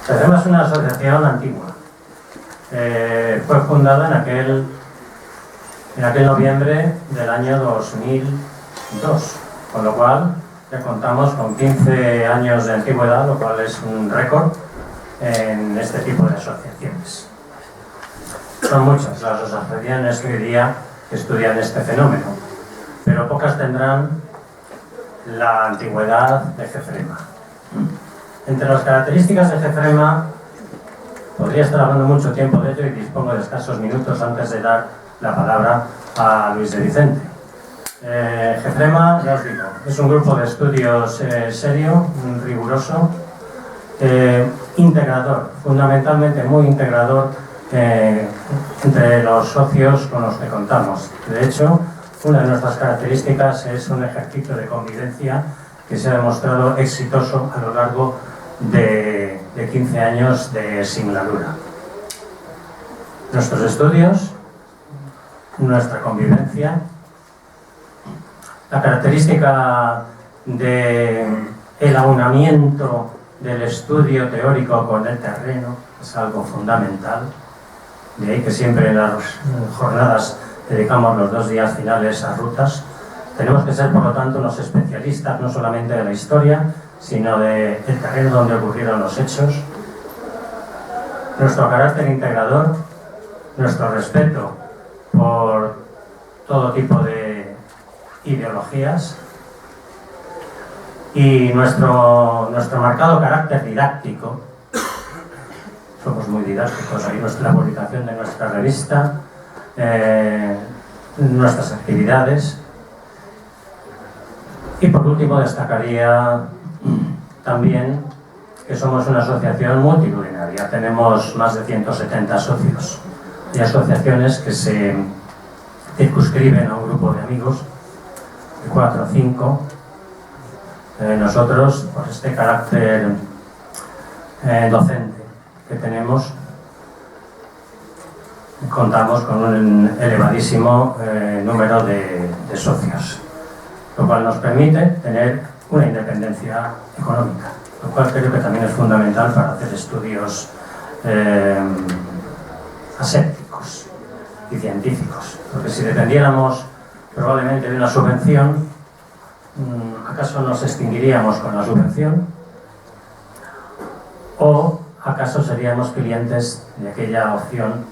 Jefrema es una asociación antigua. Fue fundada en aquel noviembre del año 2002, con lo cual ya contamos con 15 años de antigüedad, lo cual es un récord en este tipo de asociaciones. Son muchas las asociaciones que hoy día estudian este fenómeno, pero pocas tendrán la antigüedad de Jefrema. Entre las características de Jefrema, podría estar hablando mucho tiempo de ello y dispongo de escasos minutos antes de dar la palabra a Luis de Vicente. Jefrema, ya os digo, es un grupo de estudios serio, riguroso, integrador, fundamentalmente muy integrador entre los socios con los que contamos. De hecho, una de nuestras características es un ejercicio de convivencia que se ha demostrado exitoso a lo largo de 15 años de singladura. Nuestros estudios, nuestra convivencia, la característica del aunamiento del estudio teórico con el terreno es algo fundamental. De ahí que siempre en las jornadas dedicamos los 2 días finales a rutas. Tenemos que ser, por lo tanto, unos especialistas no solamente de la historia, sino del terreno donde ocurrieron los hechos. Nuestro carácter integrador, nuestro respeto por todo tipo de ideologías y nuestro marcado carácter didáctico. Somos muy didácticos, ahí la publicación de nuestra revista, nuestras actividades. Y por último destacaría también que somos una asociación multitudinaria. Tenemos más de 170 socios y asociaciones que se circunscriben a un grupo de amigos de 4 o 5. Nosotros, por este carácter docente que tenemos, contamos con un elevadísimo número de socios, lo cual nos permite tener una independencia económica, lo cual creo que también es fundamental para hacer estudios asépticos y científicos, porque si dependiéramos probablemente de una subvención, ¿acaso nos extinguiríamos con la subvención? ¿O acaso seríamos clientes de aquella opción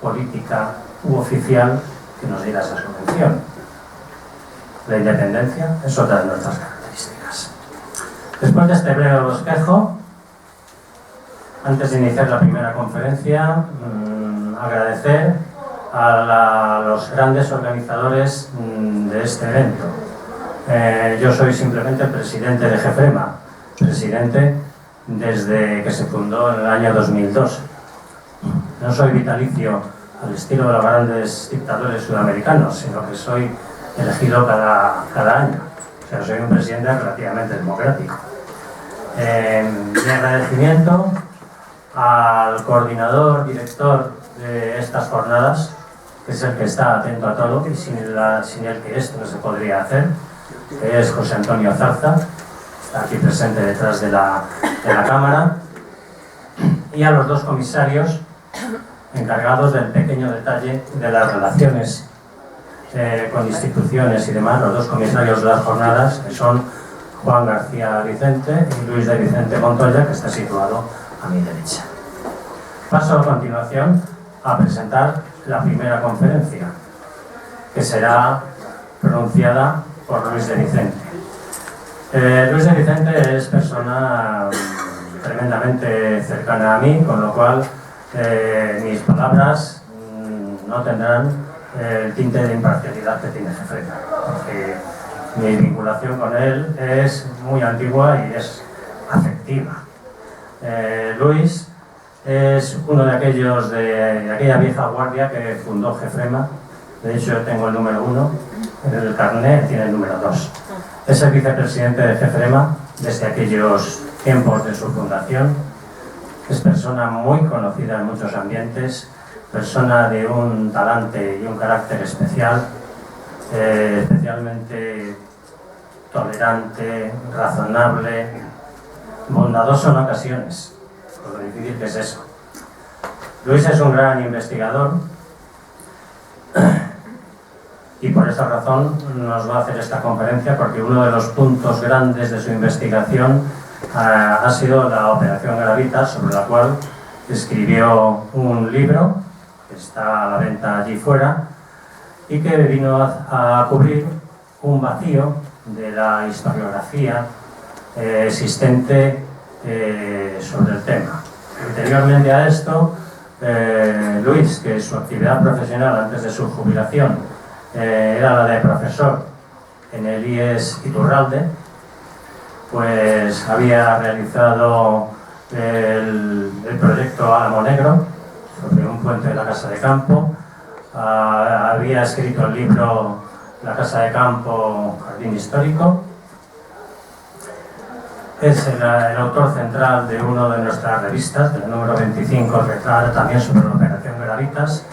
política u oficial que nos diera esa subvención? La independencia es otra de nuestras características. Después de este breve bosquejo, antes de iniciar la primera conferencia, agradecer a los grandes organizadores de este evento. Yo soy simplemente el presidente de Jefrema, presidente desde que se fundó en el año 2002. No soy vitalicio al estilo de los grandes dictadores sudamericanos, sino que soy elegido cada año. O sea, soy un presidente relativamente democrático. Mi agradecimiento al coordinador, director de estas jornadas, que es el que está atento a todo y sin el que esto no se podría hacer, que es José Antonio Zarza, está aquí presente detrás de la cámara, y a los 2 comisarios encargados del pequeño detalle de las relaciones con instituciones y demás, los 2 comisarios de las jornadas, que son Juan García Vicente y Luis de Vicente Montoya, que está situado a mi derecha. Paso a continuación a presentar la primera conferencia, que será pronunciada por Luis de Vicente. Luis de Vicente es persona tremendamente cercana a mí, con lo cual mis palabras no tendrán el tinte de imparcialidad que tiene Jefrema, porque mi vinculación con él es muy antigua y es afectiva. Luis es uno de aquellos de aquella vieja guardia que fundó Jefrema. De hecho, yo tengo el número 1, en el carnet tiene el número 2. Es el vicepresidente de Jefrema desde aquellos tiempos de su fundación. Es persona muy conocida en muchos ambientes, persona de un talante y un carácter especial, especialmente tolerante, razonable, bondadoso en ocasiones, por lo difícil que es eso. Luis es un gran investigador y por esa razón nos va a hacer esta conferencia, porque uno de los puntos grandes de su investigación ha sido la Operación Garavitas, sobre la cual escribió un libro que está a la venta allí fuera y que vino a cubrir un vacío de la historiografía existente sobre el tema. Anteriormente a esto, Luis, que su actividad profesional antes de su jubilación era la de profesor en el IES Iturralde, pues había realizado el proyecto Álamo Negro sobre un puente de la Casa de Campo, había escrito el libro La Casa de Campo, Jardín Histórico. Es el autor central de una de nuestras revistas, del número 25, que trata también sobre la Operación Garavitas,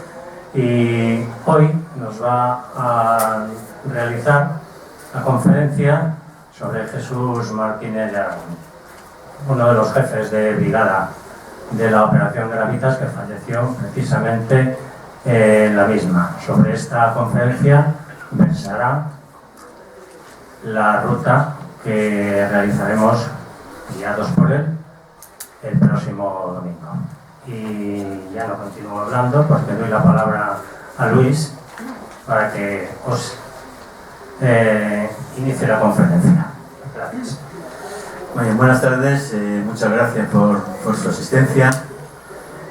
y hoy nos va a realizar la conferencia sobre Jesús Martínez de Aragón, uno de los jefes de brigada de la Operación Garavitas, que falleció precisamente en la misma. Sobre esta conferencia versará la ruta que realizaremos, guiados por él, el próximo domingo. Y ya no continúo hablando porque doy la palabra a Luis para que os inicie la conferencia. Gracias. Muy bien, buenas tardes, muchas gracias por su asistencia.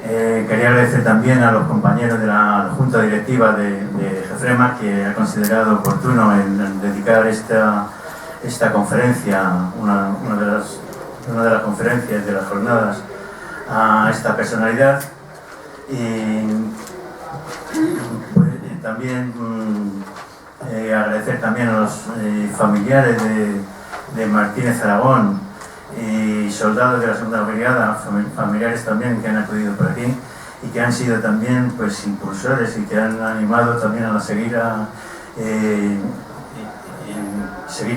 Quería agradecer también a los compañeros de la Junta Directiva de Jefrema, que ha considerado oportuno en dedicar esta conferencia, una de las conferencias de las jornadas, a esta personalidad. Y pues, también agradecer también a los familiares de Martínez Aragón y soldados de la Segunda Brigada, familiares también que han acudido por aquí y que han sido también pues impulsores y que han animado también a seguir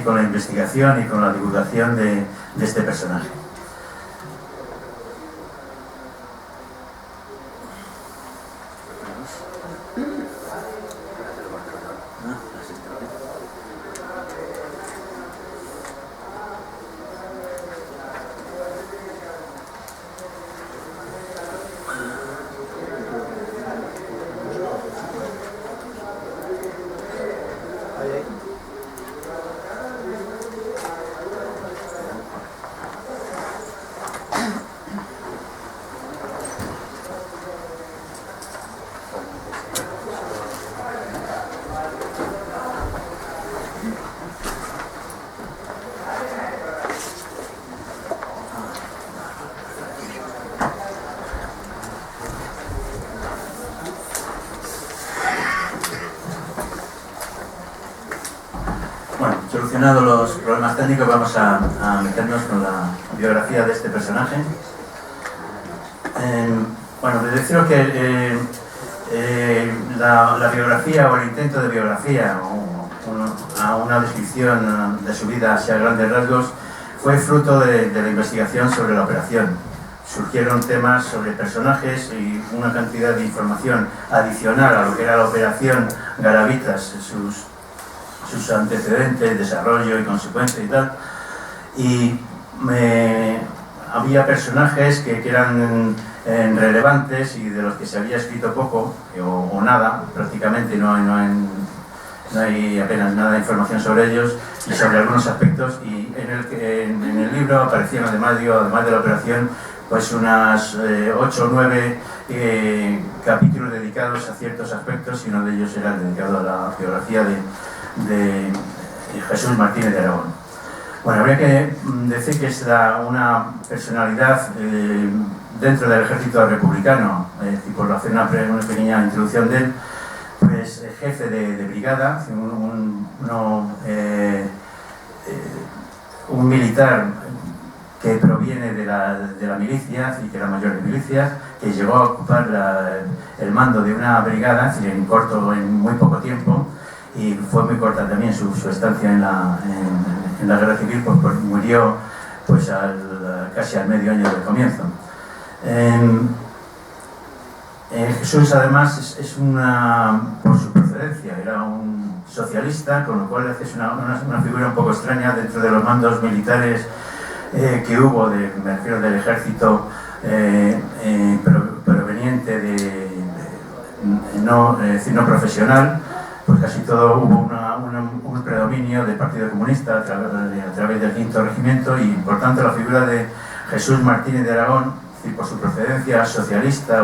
con la investigación y con la divulgación de este personaje. Solucionados los problemas técnicos, vamos a meternos con la biografía de este personaje. Bueno, deciros que la biografía o el intento de biografía a una descripción de su vida hacia grandes rasgos fue fruto de la investigación sobre la operación. Surgieron temas sobre personajes y una cantidad de información adicional a lo que era la Operación Garavitas, sus antecedentes, desarrollo y consecuencias y tal. Y había personajes que eran relevantes y de los que se había escrito poco o nada, prácticamente no hay apenas nada de información sobre ellos y sobre algunos aspectos. Y en el libro aparecían además de la operación pues unas 8 o 9 capítulos dedicados a ciertos aspectos, y uno de ellos era dedicado a la biografía de Jesús Martínez de Aragón. Bueno, habría que decir que es una personalidad dentro del ejército republicano, y por hacer una pequeña introducción de él, pues jefe de brigada, un militar que proviene de la milicia, y que era mayor de milicias, que llegó a ocupar el mando de una brigada en muy poco tiempo, y fue muy corta también su estancia en la guerra civil, pues murió pues casi al medio año del comienzo. Jesús además es por su procedencia, era un socialista, con lo cual es una figura un poco extraña dentro de los mandos militares que hubo, me refiero del ejército proveniente no profesional, pues casi todo hubo un predominio del Partido Comunista a través del Quinto Regimiento, y por tanto la figura de Jesús Martínez de Aragón, por su procedencia socialista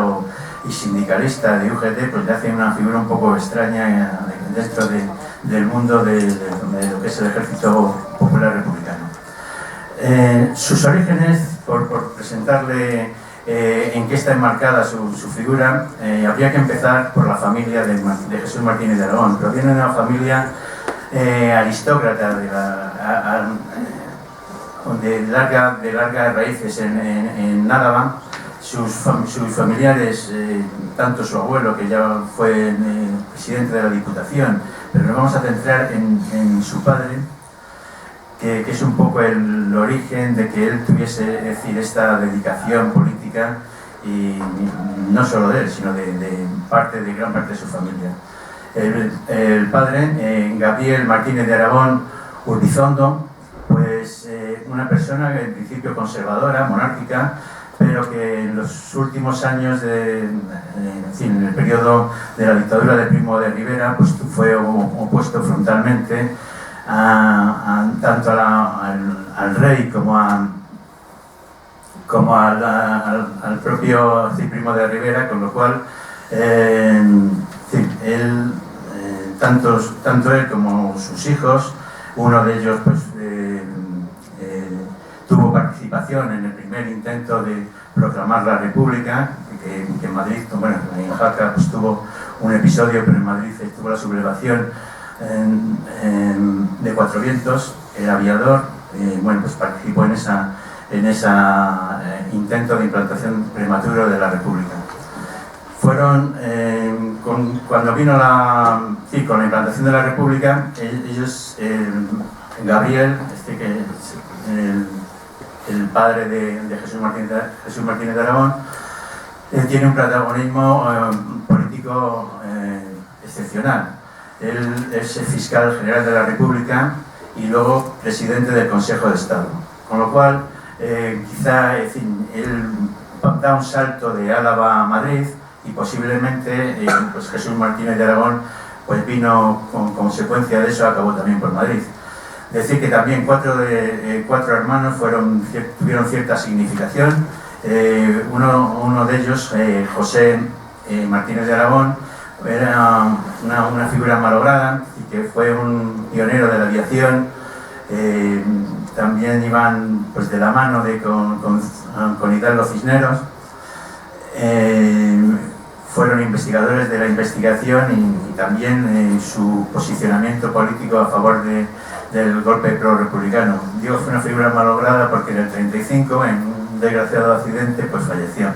y sindicalista de UGT, pues le hace una figura un poco extraña dentro del mundo de lo que es el Ejército Popular Republicano. Sus orígenes, por presentarle en qué está enmarcada su figura, habría que empezar por la familia de Jesús Martínez de Aragón. Proviene de una familia aristócrata de largas raíces en Álava. Sus familiares, tanto su abuelo, que ya fue presidente de la Diputación, pero nos vamos a centrar en su padre, que es un poco el origen de que él tuviese, es decir, esta dedicación política, y no solo de él, sino de gran parte de su familia. El padre, Gabriel Martínez de Aragón Urbizondo, pues una persona en principio conservadora, monárquica, pero que en los últimos años, en el periodo de la dictadura de Primo de Rivera, pues fue opuesto frontalmente tanto al rey como al propio Primo de Rivera, con lo cual tanto él como sus hijos, uno de ellos pues tuvo participación en el primer intento de proclamar la República, que en Madrid, bueno, en Jaca pues tuvo un episodio, pero en Madrid tuvo la sublevación de Cuatro Vientos, el aviador, bueno, pues participó en ese intento de implantación prematuro de la República. Cuando vino con la implantación de la República, ellos, Gabriel, que es el padre de Jesús Martínez de Aragón, tiene un protagonismo político excepcional. Él es el fiscal general de la República y luego presidente del Consejo de Estado. Con lo cual, quizá, él da un salto de Álava a Madrid, y posiblemente pues Jesús Martínez de Aragón pues vino con consecuencia de eso, acabó también por Madrid. Decir que también cuatro hermanos tuvieron cierta significación. Uno de ellos, José Martínez de Aragón, era una figura malograda y que fue un pionero de la aviación. También iban pues de la mano con Hidalgo Cisneros. Fueron investigadores de la investigación y también su posicionamiento político a favor del golpe pro-republicano. Digo, fue una figura malograda porque en el 35, en un desgraciado accidente, pues falleció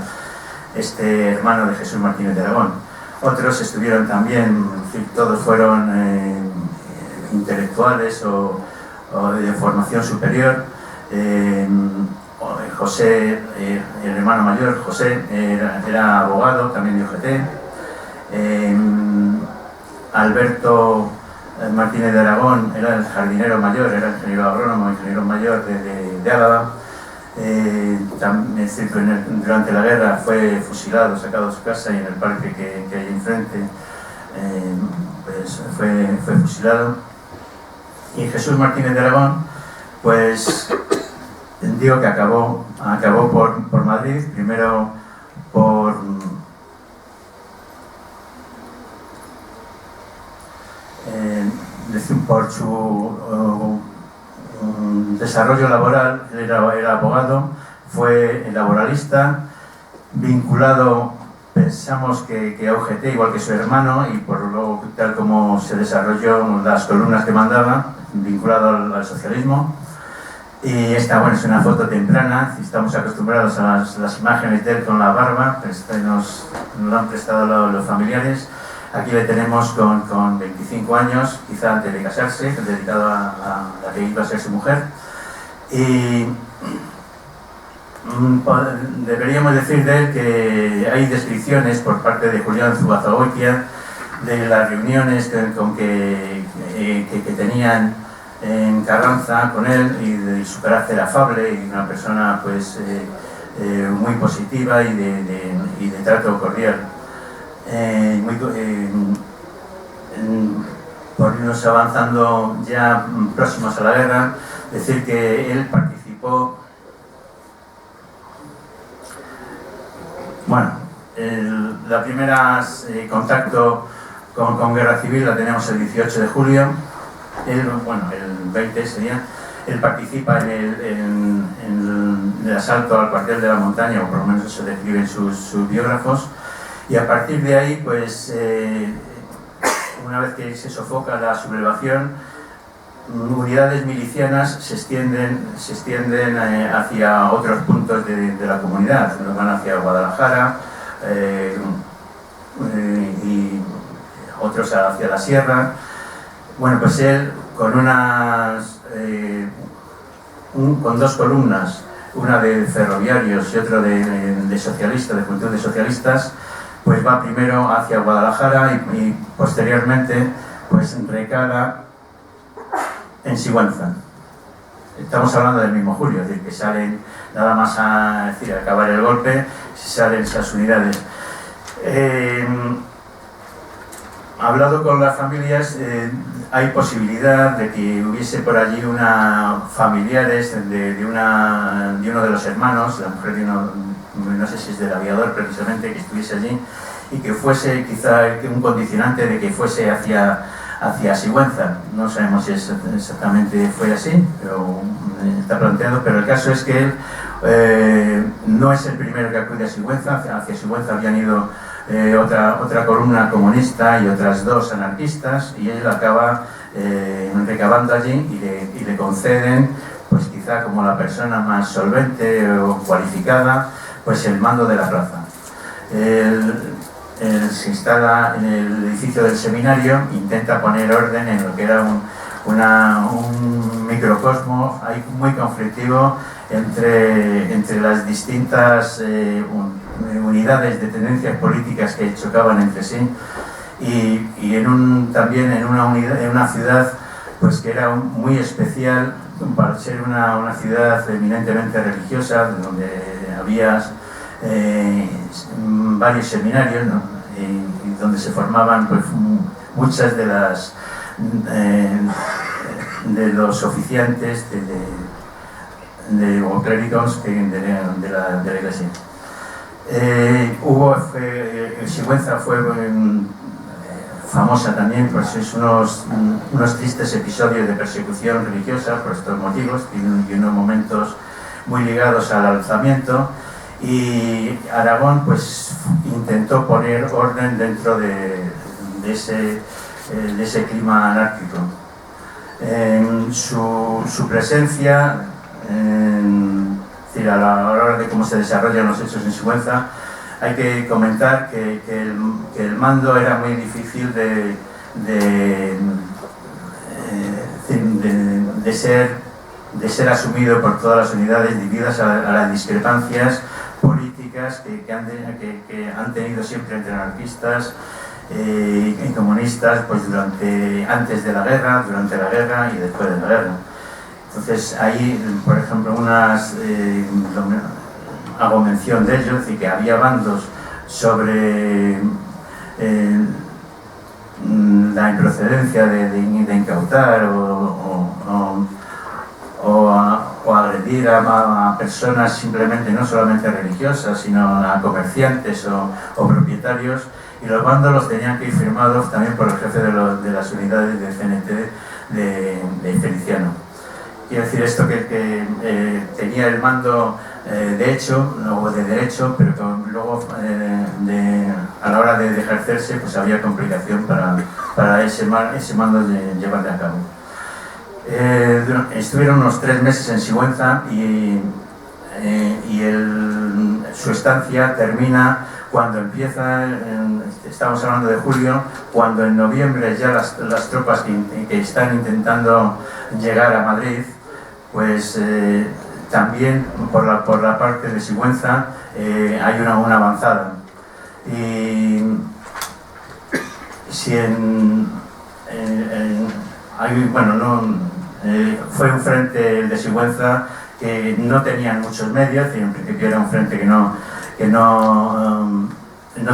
este hermano de Jesús Martínez de Aragón. Otros estuvieron también, todos fueron intelectuales o de formación superior. José, el hermano mayor, José, era abogado, también de UGT. Alberto Martínez de Aragón era el jardinero mayor, era ingeniero agrónomo, ingeniero mayor de Álava. Durante la guerra fue fusilado, sacado de su casa, y en el parque que hay enfrente pues fue fusilado. Y Jesús Martínez de Aragón, pues digo que acabó por Madrid, primero por su desarrollo laboral. Era abogado, fue laboralista, vinculado, pensamos que a UGT, igual que su hermano, y por luego tal como se desarrolló las columnas que mandaba, vinculado al socialismo. Y esta, bueno, es una foto temprana. Estamos acostumbrados a las imágenes de él con la barba, pues nos lo han prestado los familiares. Aquí le tenemos con 25 años, quizá antes de casarse, dedicado a la que iba a ser su mujer. Y deberíamos decir de él que hay descripciones por parte de Julián Zubazagoitia de las reuniones que tenían en Carranza con él y de su carácter afable y una persona pues muy positiva y de trato cordial. Por irnos avanzando ya próximos a la guerra, decir que él participó. Bueno, la primera contacto con Guerra Civil la tenemos el 18 de julio. Él, bueno, el 20 sería. Él participa en el asalto al cuartel de la montaña, o por lo menos eso describen sus biógrafos. Y a partir de ahí, pues, una vez que se sofoca la sublevación, unidades milicianas se extienden hacia otros puntos de la comunidad. Unos van hacia Guadalajara y otros hacia la sierra. Bueno, pues él con dos columnas, una de ferroviarios y otra de socialistas, de Juventud de Socialistas, pues va primero hacia Guadalajara y posteriormente pues recala en Sigüenza. Estamos hablando del mismo julio, es decir, que salen nada más a acabar el golpe, salen esas unidades. Hablado con las familias, hay posibilidad de que hubiese por allí familiares de uno de los hermanos, la mujer de uno, no sé si es del aviador precisamente, que estuviese allí y que fuese quizá un condicionante de que fuese hacia Sigüenza. No sabemos si exactamente fue así, pero está planteado. Pero el caso es que él no es el primero que acude a Sigüenza. Hacia Sigüenza habían ido otra columna comunista y otras dos anarquistas, y él acaba recabando allí y le conceden, pues quizá como la persona más solvente o cualificada, pues el mando de la plaza. Él se instala en el edificio del seminario, intenta poner orden en lo que era un microcosmos ahí muy conflictivo entre las distintas unidades de tendencias políticas que chocaban entre sí, y también en una ciudad pues que era muy especial para ser una ciudad eminentemente religiosa, donde había varios seminarios, ¿no? Y donde se formaban pues muchas de los oficiantes o clérigos de la iglesia. Sigüenza fue famosa también por unos tristes episodios de persecución religiosa por estos motivos y unos momentos muy ligados al alzamiento, y Aragón pues intentó poner orden dentro de ese clima anárquico. Su presencia, a la hora de cómo se desarrollan los hechos en Sigüenza, hay que comentar que el mando era muy difícil de ser asumido por todas las unidades debido a las discrepancias políticas que han tenido siempre entre anarquistas y comunistas, pues antes de la guerra, durante la guerra y después de la guerra. Entonces ahí, por ejemplo, hago mención de ello, es decir, que había bandos sobre la improcedencia de incautar o agredir a personas simplemente, no solamente religiosas, sino a comerciantes o propietarios, y los bandos los tenían que ir firmados también por el jefe de las unidades de CNT de Feliciano. Quiero decir esto que tenía el mando de hecho o de derecho, pero que luego a la hora de ejercerse pues había complicación para ese mando de llevarle a cabo. Estuvieron unos 3 meses en Sigüenza y su estancia termina cuando empieza, estamos hablando de julio, cuando en noviembre ya las tropas que están intentando llegar a Madrid, pues también por la parte de Sigüenza hay una avanzada. Y si fue un frente, el de Sigüenza, que no tenían muchos medios, y en principio era un frente que no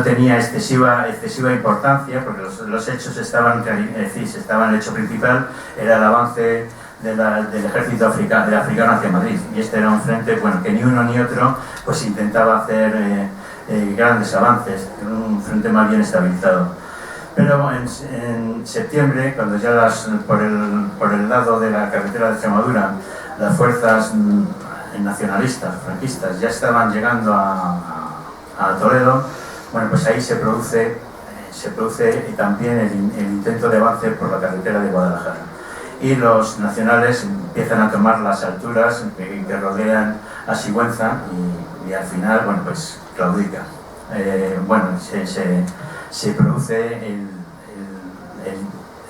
tenía excesiva importancia, porque los hechos estaban, el hecho principal era el avance del ejército africano hacia Madrid, y este era un frente, bueno, que ni uno ni otro pues intentaba hacer grandes avances, un frente más bien estabilizado. Pero en septiembre, cuando ya por el lado de la carretera de Extremadura, las fuerzas nacionalistas, franquistas, ya estaban llegando a Toledo, bueno, pues ahí se produce también el intento de avance por la carretera de Guadalajara. Y los nacionales empiezan a tomar las alturas que rodean a Sigüenza y al final, bueno, pues claudica. Se produce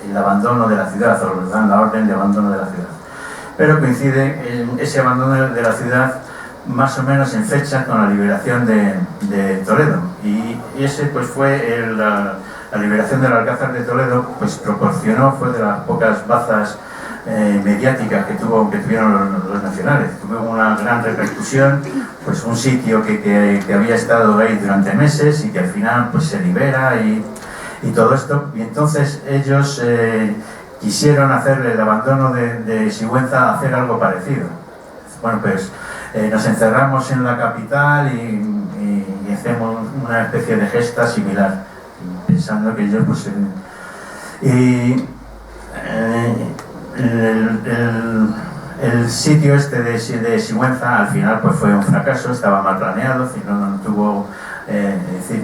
el abandono de la ciudad, o les dan la orden de abandono de la ciudad. Pero coincide ese abandono de la ciudad más o menos en fecha con la liberación de Toledo. Y ese pues fue la liberación del Alcázar de Toledo, pues fue de las pocas bazas mediáticas que tuvieron los nacionales. Tuvo una gran repercusión, pues un sitio que había estado ahí durante meses y que al final pues se libera y todo esto. Y entonces ellos quisieron hacerle el abandono de Sigüenza, hacer algo parecido. Bueno, pues nos encerramos en la capital y hacemos una especie de gesta similar, pensando que ellos pues el sitio este de Sigüenza al final pues fue un fracaso, estaba mal planeado, no tuvo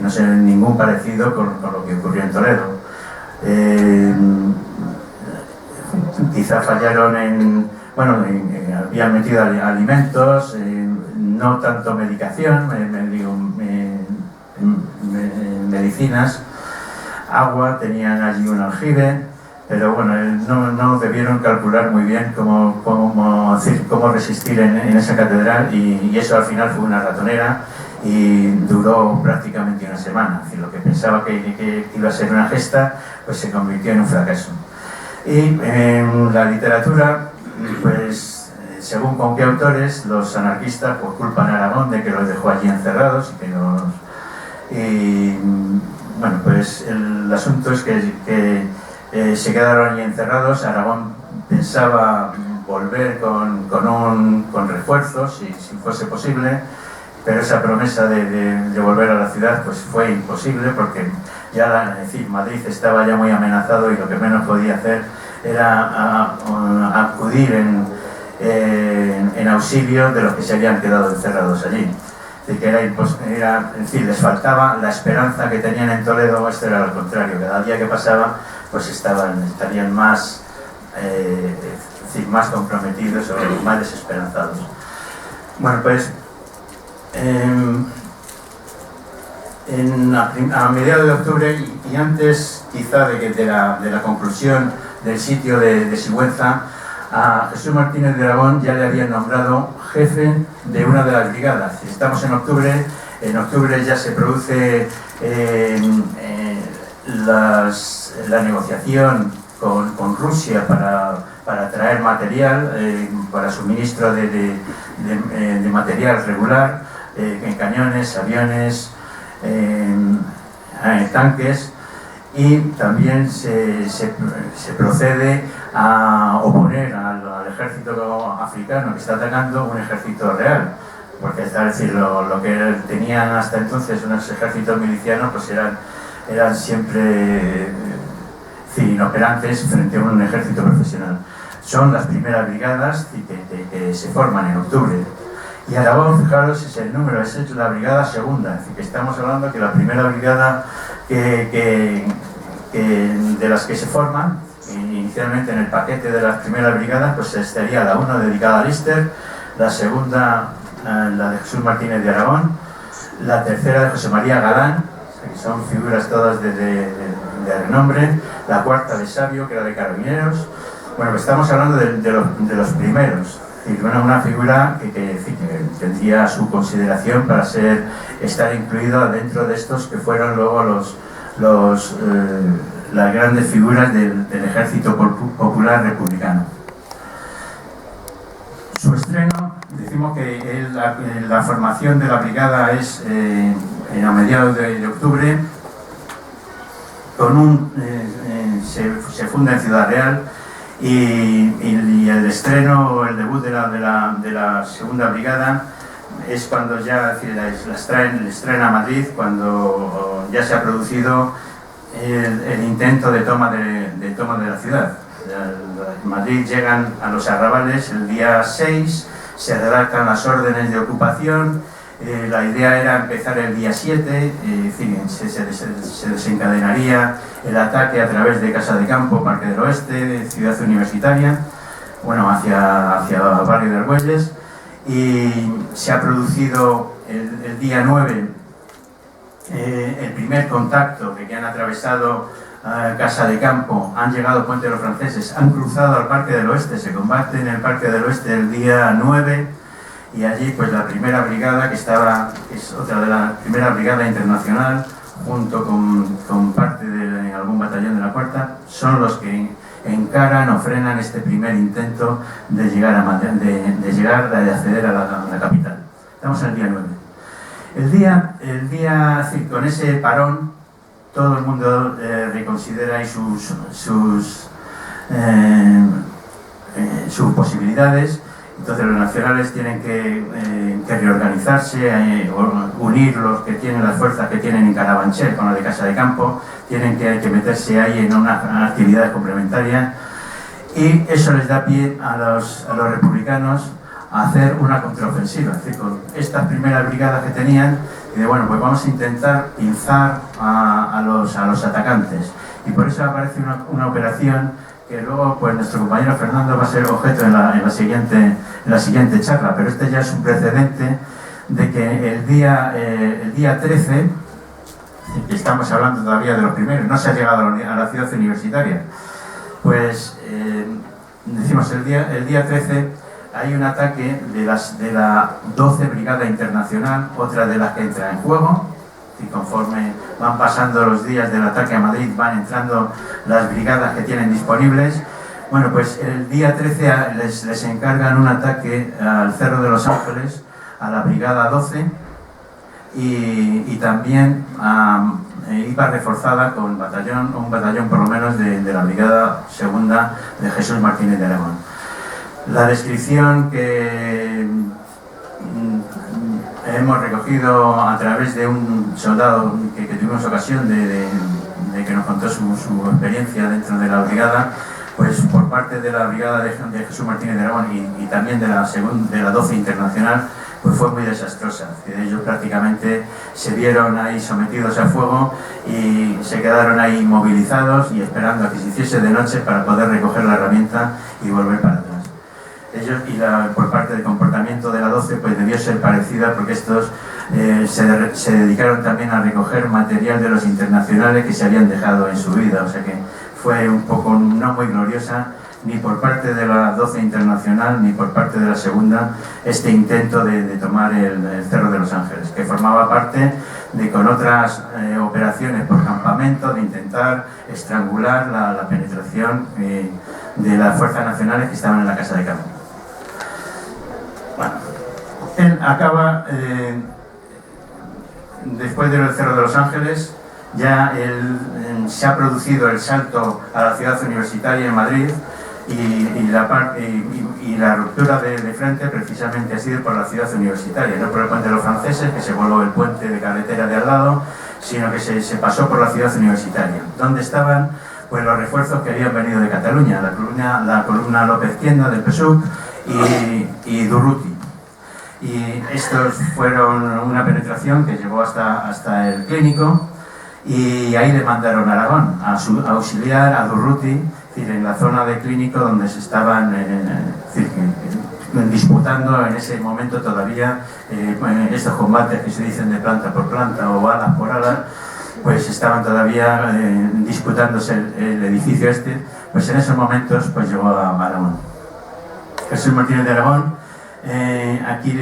no sé, ningún parecido con lo que ocurrió en Toledo. Quizá fallaron habían metido alimentos, no tanto medicación, medicinas, agua, tenían allí un aljibe, pero bueno, no debieron calcular muy bien cómo resistir en esa catedral, y eso al final fue una ratonera y duró prácticamente una semana. Es decir, lo que pensaba que iba a ser una gesta, pues se convirtió en un fracaso. Y en la literatura, pues según con qué autores, los anarquistas pues culpan a Aragón de que los dejó allí encerrados y bueno, pues el asunto es que se quedaron allí encerrados. Aragón pensaba volver con refuerzos si fuese posible, pero esa promesa de volver a la ciudad pues fue imposible, porque ya Madrid estaba ya muy amenazado y lo que menos podía hacer era acudir en auxilio de los que se habían quedado encerrados allí. Es decir, les faltaba la esperanza que tenían en Toledo. Esto era lo contrario, cada día que pasaba pues estarían más comprometidos o más desesperanzados. Bueno, pues a mediados de octubre y antes quizá de la conclusión del sitio de Sigüenza, a Jesús Martínez de Aragón ya le habían nombrado jefe de una de las brigadas. Estamos en octubre ya se produce la negociación con Rusia para traer material, para suministro de material regular, cañones, aviones, tanques, y también se procede a oponer al ejército africano que está atacando un ejército real, porque es decir, lo que tenían hasta entonces unos ejércitos milicianos pues eran siempre inoperantes frente a un ejército profesional. Son las primeras brigadas que se forman en octubre. Y Aragón, fijaros, es el número, es la brigada segunda, es decir, que estamos hablando que la primera brigada de las que se forman, inicialmente en el paquete de las primeras brigadas, pues estaría la 1 dedicada a Lister, la segunda la de Jesús Martínez de Aragón, la tercera de José María Galán, que son figuras todas de renombre, la cuarta de Sabio, que era de Carabineros. Bueno, pues estamos hablando de los primeros. Es decir, una figura que tendría su consideración para estar incluido dentro de estos que fueron luego las grandes figuras del Ejército Popular Republicano. Su estreno, decimos que la formación de la brigada es a mediados de octubre, se funda en Ciudad Real, y el estreno o el debut de la segunda brigada es cuando ya les traen a Madrid, cuando ya se ha producido el intento de toma de la ciudad. En Madrid llegan a los arrabales el día 6, se redactan las órdenes de ocupación, la idea era empezar el día 7, se desencadenaría el ataque a través de Casa de Campo, Parque del Oeste, Ciudad Universitaria, hacia Barrio de Argüelles, y se ha producido el día 9 el primer contacto de que han atravesado Casa de Campo, han llegado a Puente de los Franceses, han cruzado al Parque del Oeste, se combate en el Parque del Oeste el día 9, y allí pues la primera brigada, que es otra de la primera brigada internacional, junto con parte de algún batallón de la cuarta, son los que encaran o frenan este primer intento de llegar de acceder a la capital. Estamos en el día 9. El día con ese parón, todo el mundo reconsidera y sus posibilidades. Entonces los nacionales tienen que reorganizarse, unir los que tienen las fuerzas que tienen en Carabanchel con la de Casa de Campo, tienen que meterse ahí en unas actividades complementarias, y eso les da pie a los republicanos a hacer una contraofensiva. Es decir, con estas primeras brigadas que tenían, pues vamos a intentar pinzar a los atacantes, y por eso aparece una operación que luego pues nuestro compañero Fernando va a ser objeto en la siguiente charla, pero este ya es un precedente de que el día 13, que estamos hablando todavía de los primeros, no se ha llegado a la ciudad universitaria, pues decimos el día 13 hay un ataque de la 12 Brigada Internacional, otra de las que entra en juego, y conforme van pasando los días del ataque a Madrid van entrando las brigadas que tienen disponibles. Pues el día 13 les encargan un ataque al Cerro de los Ángeles, a la Brigada 12, y también iba reforzada con un batallón por lo menos de la Brigada Segunda de Jesús Martínez de Aragón. La descripción que hemos recogido a través de un soldado que tuvimos ocasión de que nos contó su experiencia dentro de la brigada, pues por parte de la brigada de Jesús Martínez de Aragón y también de la 12 Internacional, pues fue muy desastrosa. Ellos prácticamente se vieron ahí sometidos a fuego y se quedaron ahí inmovilizados y esperando a que se hiciese de noche para poder recoger la herramienta y volver para atrás. Ellos, por parte del comportamiento de la 12, pues debió ser parecida, porque estos se dedicaron también a recoger material de los internacionales que se habían dejado en su vida, o sea que fue un poco no muy gloriosa, ni por parte de la 12 Internacional ni por parte de la segunda, este intento de tomar el Cerro de los Ángeles, que formaba parte de con otras operaciones por campamento, de intentar estrangular la penetración de las fuerzas nacionales que estaban en la Casa de Campo. Él acaba, después del Cerro de los Ángeles, ya se ha producido el salto a la ciudad universitaria en Madrid, y la ruptura de frente precisamente ha sido por la ciudad universitaria, no por el Puente de los Franceses, que se voló el puente de carretera de al lado, sino que se pasó por la ciudad universitaria, donde estaban pues los refuerzos que habían venido de Cataluña, la columna López Tienda del PSUC y Durruti. Y estos fueron una penetración que llegó hasta el Clínico, y ahí le mandaron a Aragón a auxiliar a Durruti, es decir, en la zona de Clínico donde se estaban disputando en ese momento todavía estos combates que se dicen de planta por planta o alas por alas, pues estaban todavía disputándose el edificio este, pues en esos momentos pues llegó a Aragón. Jesús Martínez de Aragón. Aquí,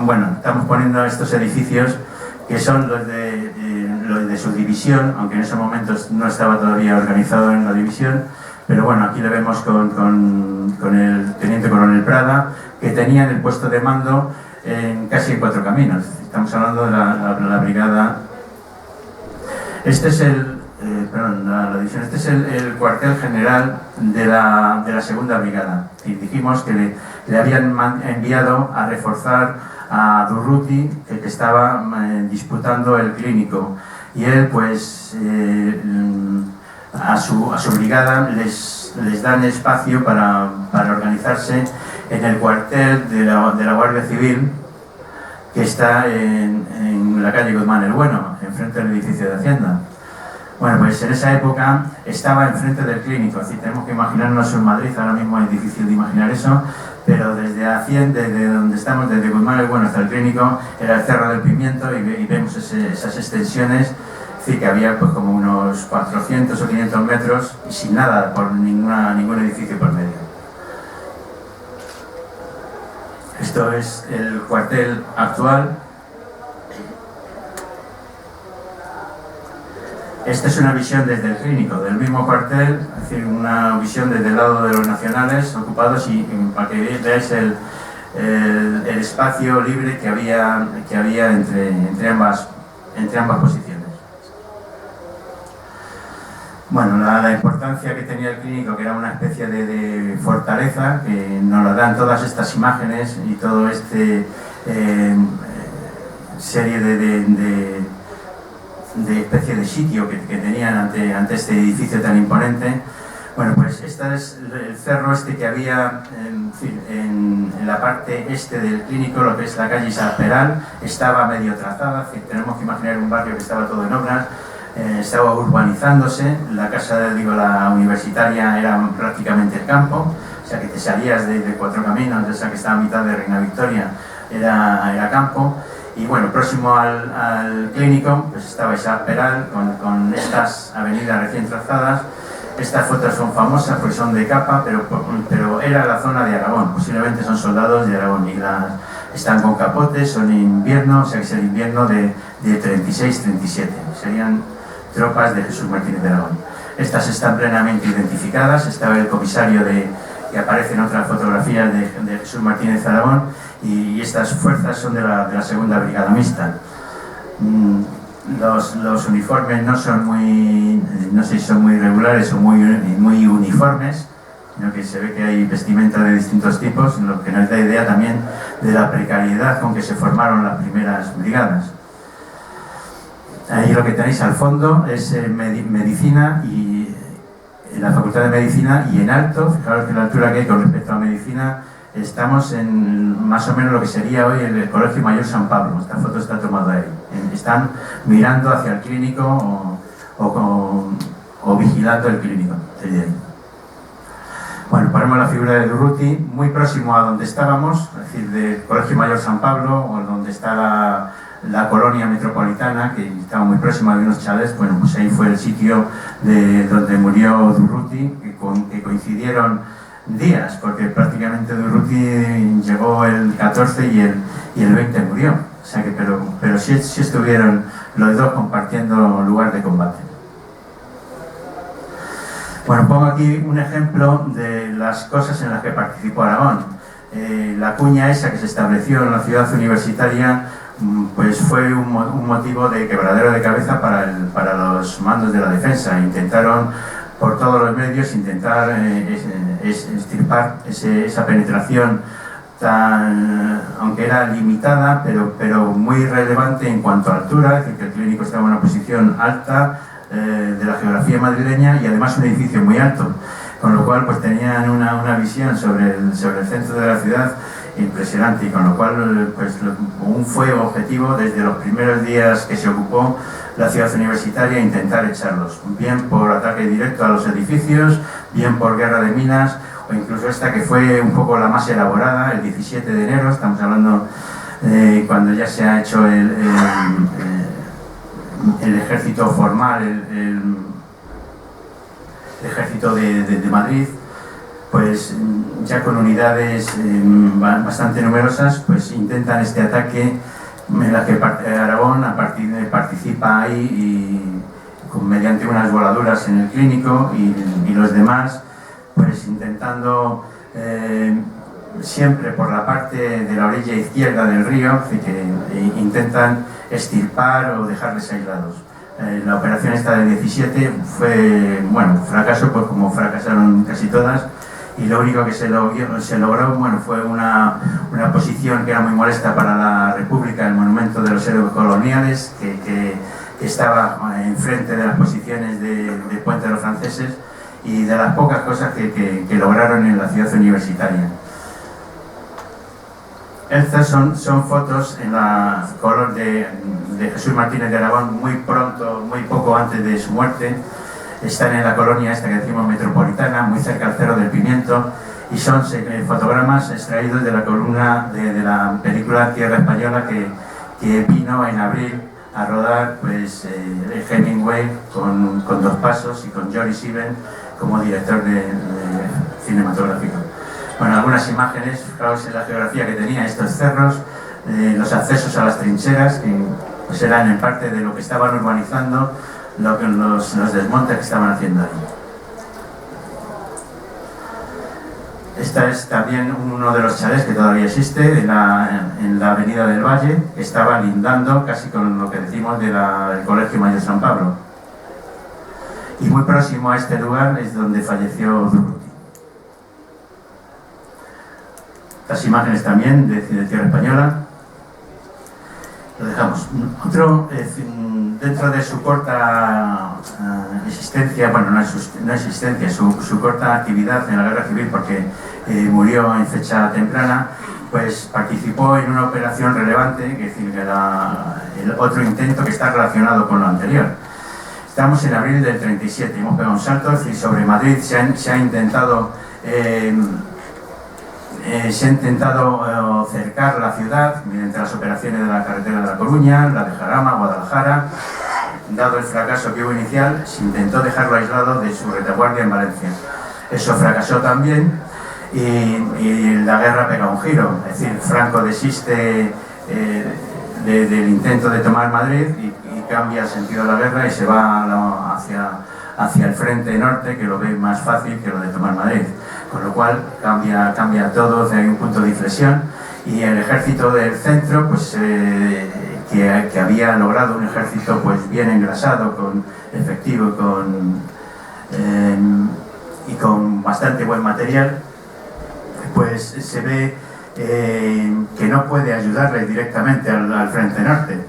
bueno, estamos poniendo estos edificios que son los de su división, aunque en ese momento no estaba todavía organizado en la división, pero bueno, aquí le vemos con el teniente coronel Prada, que tenían el puesto de mando casi en Cuatro Caminos. Estamos hablando de la brigada. Este es la división. Este es el cuartel general de la segunda brigada. Y dijimos que le habían enviado a reforzar a Durruti, que estaba disputando el clínico, y él pues a su brigada les dan espacio para organizarse en el cuartel de la Guardia Civil, que está en la calle Guzmán el Bueno, enfrente del edificio de Hacienda. Bueno, pues en esa época estaba enfrente del clínico, así tenemos que imaginarnos en Madrid, ahora mismo es difícil de imaginar eso, pero desde Hacienda, desde donde estamos, desde Guzmán el Bueno hasta el clínico, era el Cerro del Pimiento, y vemos esas extensiones, es decir, que había pues como unos 400 o 500 metros y sin nada, por ningún edificio por medio. Esto es el cuartel actual. Esta es una visión desde el clínico, del mismo cuartel, es decir, una visión desde el lado de los nacionales ocupados, y para que veáis el espacio libre que había entre ambas posiciones. Bueno, la importancia que tenía el clínico, que era una especie de fortaleza, que nos la dan todas estas imágenes y todo serie de especie de sitio que tenían ante este edificio tan imponente. Bueno, pues este es el cerro que había en la parte este del clínico, lo que es la calle Isaac Peral, estaba medio trazada, es decir, tenemos que imaginar un barrio que estaba todo en obras, estaba urbanizándose, la casa, la universitaria era prácticamente el campo, o sea que te salías de Cuatro Caminos, de esa que estaba a mitad de Reina Victoria, era campo. Y bueno, próximo al clínico pues estaba Isaac Peral con estas avenidas recién trazadas. Estas fotos son famosas porque son de capa, pero era la zona de Aragón, posiblemente son soldados de Aragón, y están con capotes, son invierno, o sea que es el invierno de 36-37, serían tropas de Jesús Martínez de Aragón. Estas están plenamente identificadas, estaba el comisario que aparece en otras fotografías de Jesús Martínez de Aragón, y estas fuerzas son de la segunda brigada mixta. Los uniformes no sé si son muy regulares o muy uniformes, sino que se ve que hay vestimenta de distintos tipos, lo que nos da idea también de la precariedad con que se formaron las primeras brigadas. Ahí lo que tenéis al fondo es medicina, y en la Facultad de Medicina, y en alto, fijaros que la altura que hay con respecto a medicina, estamos en más o menos lo que sería hoy el Colegio Mayor San Pablo. Esta foto está tomada ahí. Están mirando hacia el clínico o vigilando el clínico. Bueno, ponemos la figura de Durruti muy próximo a donde estábamos, es decir, del Colegio Mayor San Pablo, o donde está la colonia metropolitana, que estaba muy próxima de unos chalets. Bueno, pues ahí fue el sitio donde murió Durruti, que coincidieron días, porque prácticamente Durruti llegó el 14 y el 20 murió, o sea que, pero sí estuvieron los dos compartiendo lugar de combate. Bueno, pongo aquí un ejemplo de las cosas en las que participó Aragón. La cuña esa que se estableció en la ciudad universitaria pues fue un motivo de quebradero de cabeza para los mandos de la defensa. Intentaron por todos los medios extirpar esa penetración aunque era limitada, pero muy relevante en cuanto a altura, es decir, que el clínico estaba en una posición alta de la geografía madrileña, y además un edificio muy alto, con lo cual pues tenían una visión sobre el centro de la ciudad impresionante, y con lo cual pues fue objetivo desde los primeros días que se ocupó la ciudad universitaria intentar echarlos, bien por ataque directo a los edificios, bien por guerra de minas, o incluso esta que fue un poco la más elaborada, el 17 de enero, estamos hablando cuando ya se ha hecho el ejército formal, el ejército de Madrid. pues ya con unidades bastante numerosas, pues intentan este ataque en la que Aragón participa ahí y mediante unas voladuras en el clínico y los demás pues intentando siempre por la parte de la orilla izquierda del río, que intentan extirpar o dejarles aislados. La operación esta del 17 fue, bueno, fracaso, pues como fracasaron casi todas, y lo único que se logró, bueno, fue una posición que era muy molesta para la República, el monumento de los héroes coloniales, que estaba enfrente de las posiciones de Puente de los Franceses, y de las pocas cosas que lograron en la ciudad universitaria. Estas son fotos en la color de Jesús Martínez de Aragón muy poco antes de su muerte. Están en la colonia esta que decimos metropolitana, muy cerca al Cerro del Pimiento, y son fotogramas extraídos de la columna de la película Tierra Española que vino en abril a rodar pues, Hemingway con Dos Pasos y con Jory Sieben como director de cinematográfico. Bueno, algunas imágenes, fijaos en la geografía que tenía estos cerros, los accesos a las trincheras, que pues, eran en parte de lo que estaban urbanizando, los desmontes que estaban haciendo ahí. Esta es también uno de los chalés que todavía existe en la Avenida del Valle, que estaba lindando casi con lo que decimos del Colegio Mayor San Pablo. Y muy próximo a este lugar es donde falleció Durruti. Las imágenes también de Tierra Española. Lo dejamos. Otro, dentro de su corta existencia, bueno, no existencia, su corta actividad en la Guerra Civil, porque murió en fecha temprana, pues participó en una operación relevante, es decir, el otro intento que está relacionado con lo anterior. Estamos en abril del 37, hemos pegado un salto, es decir, sobre Madrid se ha intentado cercar la ciudad mediante las operaciones de la carretera de La Coruña, la de Jarama, Guadalajara. Dado el fracaso que hubo inicial, se intentó dejarlo aislado de su retaguardia en Valencia. Eso fracasó también y la guerra pega un giro. Es decir, Franco desiste del intento de tomar Madrid y cambia el sentido de la guerra y se va hacia el frente norte, que lo ve más fácil que lo de tomar Madrid. Con lo cual cambia todo, hay un punto de inflexión, y el ejército del centro, pues que había logrado un ejército pues bien engrasado, con efectivo y con bastante buen material, pues se ve que no puede ayudarle directamente al frente norte.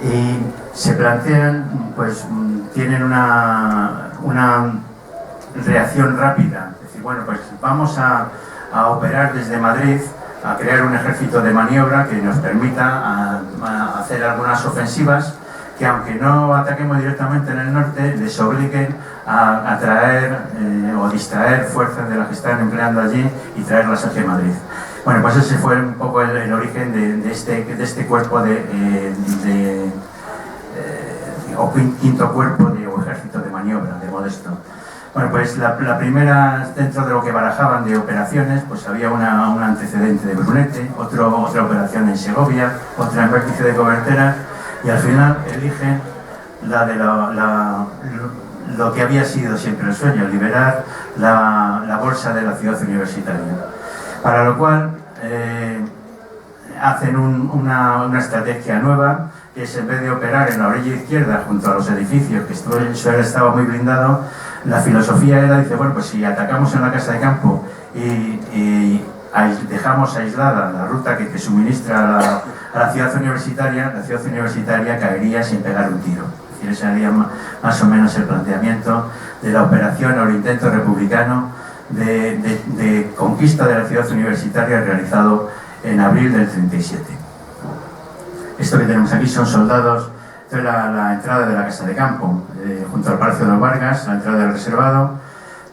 Y se plantean, pues tienen una reacción rápida, es decir, bueno, pues vamos a operar desde Madrid, a crear un ejército de maniobra que nos permita hacer algunas ofensivas que, aunque no ataquemos directamente en el norte, les obliguen a atraer o distraer fuerzas de las que están empleando allí y traerlas hacia Madrid. Bueno, pues ese fue un poco el origen de este cuerpo o quinto cuerpo o ejército de maniobra de Modesto. Bueno, pues la primera, dentro de lo que barajaban de operaciones, pues había un antecedente de Brunete, otra operación en Segovia, otra en Vértice de Coberteras, y al final eligen lo que había sido siempre el sueño, liberar la bolsa de la ciudad universitaria. Para lo cual hacen una estrategia nueva, que es, en vez de operar en la orilla izquierda junto a los edificios, que el suelo estaba muy blindado, la filosofía era, dice, bueno, pues si atacamos en la casa de campo y dejamos aislada la ruta que suministra a la ciudad universitaria caería sin pegar un tiro. Es decir, ese sería más o menos el planteamiento de la operación o el intento republicano de conquista de la ciudad universitaria realizado en abril del 37. Esto que tenemos aquí son soldados. Esto es la entrada de la casa de campo, junto al Palacio de los Vargas, la entrada del reservado,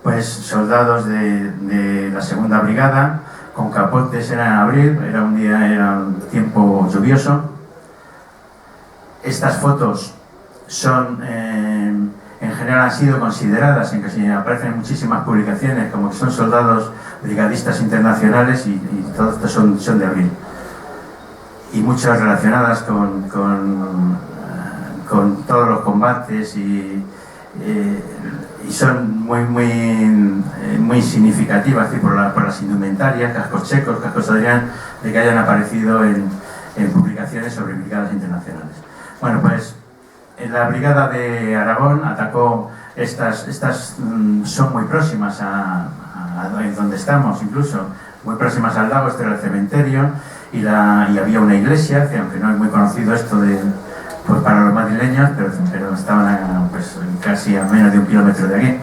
pues soldados de la segunda brigada, con capotes, era en abril, era un tiempo lluvioso. Estas fotos son en general han sido consideradas, en que se aparecen muchísimas publicaciones, como que son soldados brigadistas internacionales y todos estos son de abril. Y muchas relacionadas con todos los combates y son muy significativas por las indumentarias, cascos checos, cascos Adrián, de que hayan aparecido en publicaciones sobre brigadas internacionales. Bueno, pues la brigada de Aragón atacó estas son muy próximas a donde estamos, incluso muy próximas al lago. Este era el cementerio y había una iglesia, que aunque no es muy conocido esto pues para los madrileños, pero estaban pues, casi a menos de 1 kilómetro de aquí,